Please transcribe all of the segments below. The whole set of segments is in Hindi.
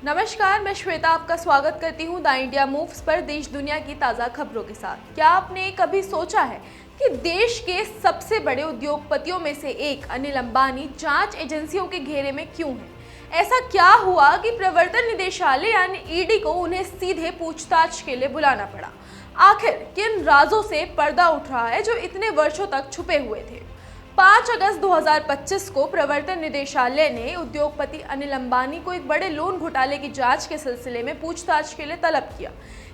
नमस्कार, मैं श्वेता आपका स्वागत करती हूँ द इंडिया मूव्स पर देश दुनिया की ताज़ा खबरों के साथ। क्या आपने कभी सोचा है कि देश के सबसे बड़े उद्योगपतियों में से एक अनिल अंबानी जांच एजेंसियों के घेरे में क्यों है? ऐसा क्या हुआ कि प्रवर्तन निदेशालय यानी ईडी को उन्हें सीधे पूछताछ के लिए बुलाना पड़ा? आखिर किन राजों से पर्दा उठ रहा है जो इतने वर्षों तक छुपे हुए थे? 5 अगस्त 2025 को प्रवर्तन निदेशालय ने उद्योगपति अनिल अंबानी को एक बड़े लोन घोटाले की जांच के सिलसिले में पूछताछ के लिए तलब किया।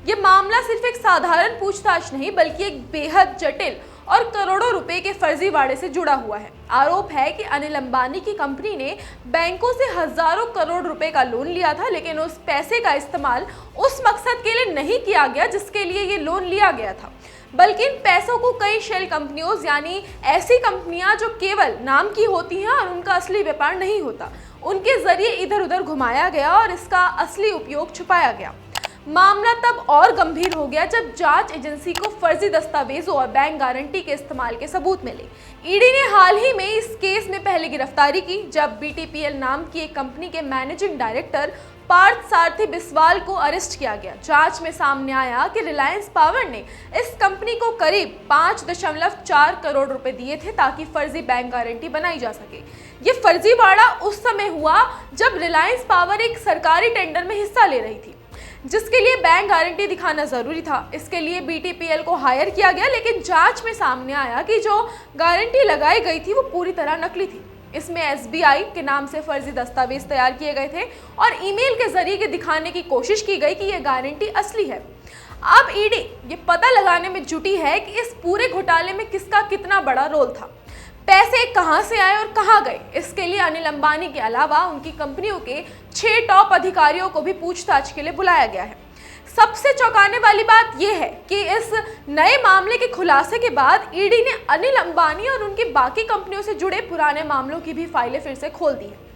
ये मामला सिर्फ एक साधारण पूछताछ नहीं बल्कि एक बेहद जटिल और करोड़ों रुपए के फर्जीवाड़े से जुड़ा हुआ है। आरोप है कि अनिल अंबानी की कंपनी ने बैंकों से हजारों करोड़ रुपए का लोन लिया था, लेकिन उस पैसे का इस्तेमाल उस मकसद के लिए नहीं किया गया जिसके लिए ये लोन लिया गया था, बल्कि इन पैसों को कई शेल कंपनियों यानी ऐसी कंपनियां जो केवल नाम की होती हैं और उनका असली व्यापार नहीं होता, उनके जरिए इधर उधर घुमाया गया और इसका असली उपयोग छुपाया गया। मामला तब और गंभीर हो गया जब जांच एजेंसी को फर्जी दस्तावेजों और बैंक गारंटी के इस्तेमाल के सबूत मिले। ईडी ने हाल ही में इस केस में पहले गिरफ्तारी की जब BTPL नाम की एक कंपनी के मैनेजिंग डायरेक्टर पार्थ सारथी बिस्वाल को अरेस्ट किया गया। जांच में सामने आया कि रिलायंस पावर ने इस कंपनी को करीब 5.4 करोड़ रुपए दिए थे ताकि फर्जी बैंक गारंटी बनाई जा सके। ये फर्जीवाड़ा उस समय हुआ जब रिलायंस पावर एक सरकारी टेंडर में हिस्सा ले रही थी, जिसके लिए बैंक गारंटी दिखाना जरूरी था। इसके लिए BTPL को हायर किया गया, लेकिन जांच में सामने आया कि जो गारंटी लगाई गई थी वो पूरी तरह नकली थी। इसमें SBI के नाम से फर्जी दस्तावेज तैयार किए गए थे और ईमेल के जरिए दिखाने की कोशिश की गई कि यह गारंटी असली है। अब ईडी ये पता लगाने में जुटी है कि इस पूरे घोटाले में किसका कितना बड़ा रोल था, पैसे कहां से आए और कहां गए। इसके लिए अनिल अंबानी के अलावा उनकी कंपनियों के 6 टॉप अधिकारियों को भी पूछताछ के लिए बुलाया गया है। सबसे चौंकाने वाली बात यह है कि इस नए मामले के खुलासे के बाद ईडी ने अनिल अंबानी और उनकी बाकी कंपनियों से जुड़े पुराने मामलों की भी फाइलें फिर से खोल दी है।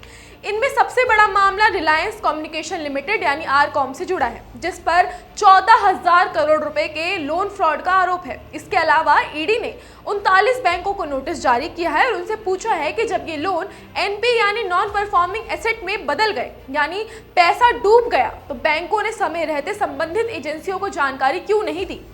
इनमें सबसे बड़ा मामला रिलायंस कम्युनिकेशन लिमिटेड यानी आरकॉम से जुड़ा है, जिस पर 14,000 करोड़ रुपए के लोन फ्रॉड का आरोप है। इसके अलावा ईडी ने 39 बैंकों को नोटिस जारी किया है और उनसे पूछा है कि जब ये लोन NP यानी नॉन परफॉर्मिंग एसेट में बदल गए यानी पैसा डूब गया, तो बैंकों ने समय रहते संबंधित एजेंसियों को जानकारी क्यों नहीं दी।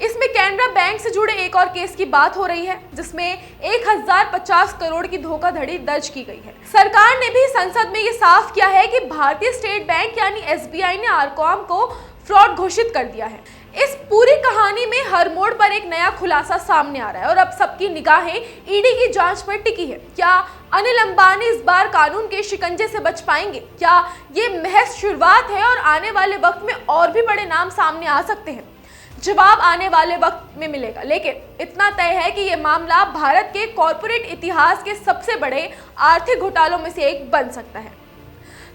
इसमें कैनरा बैंक से जुड़े एक और केस की बात हो रही है जिसमें 1050 करोड़ की धोखाधड़ी दर्ज की गई है। सरकार ने भी संसद में ये साफ किया है कि भारतीय स्टेट बैंक यानी SBI ने आरकॉम को फ्रॉड घोषित कर दिया है। इस पूरी कहानी में हर मोड़ पर एक नया खुलासा सामने आ रहा है और अब सबकी निगाहें ईडी की जांच पर टिकी है। क्या अनिल अंबानी इस बार कानून के शिकंजे से बच पाएंगे? क्या ये महज शुरुआत है और आने वाले वक्त में और भी बड़े नाम सामने आ सकते हैं? जवाब आने वाले वक्त में मिलेगा, लेकिन इतना तय है कि यह मामला भारत के कॉर्पोरेट इतिहास के सबसे बड़े आर्थिक घोटालों में से एक बन सकता है।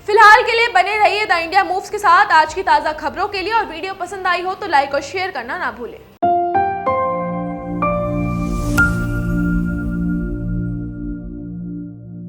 फिलहाल के लिए बने रहिए द इंडिया मूव्स के साथ आज की ताज़ा खबरों के लिए, और वीडियो पसंद आई हो तो लाइक और शेयर करना ना भूलें।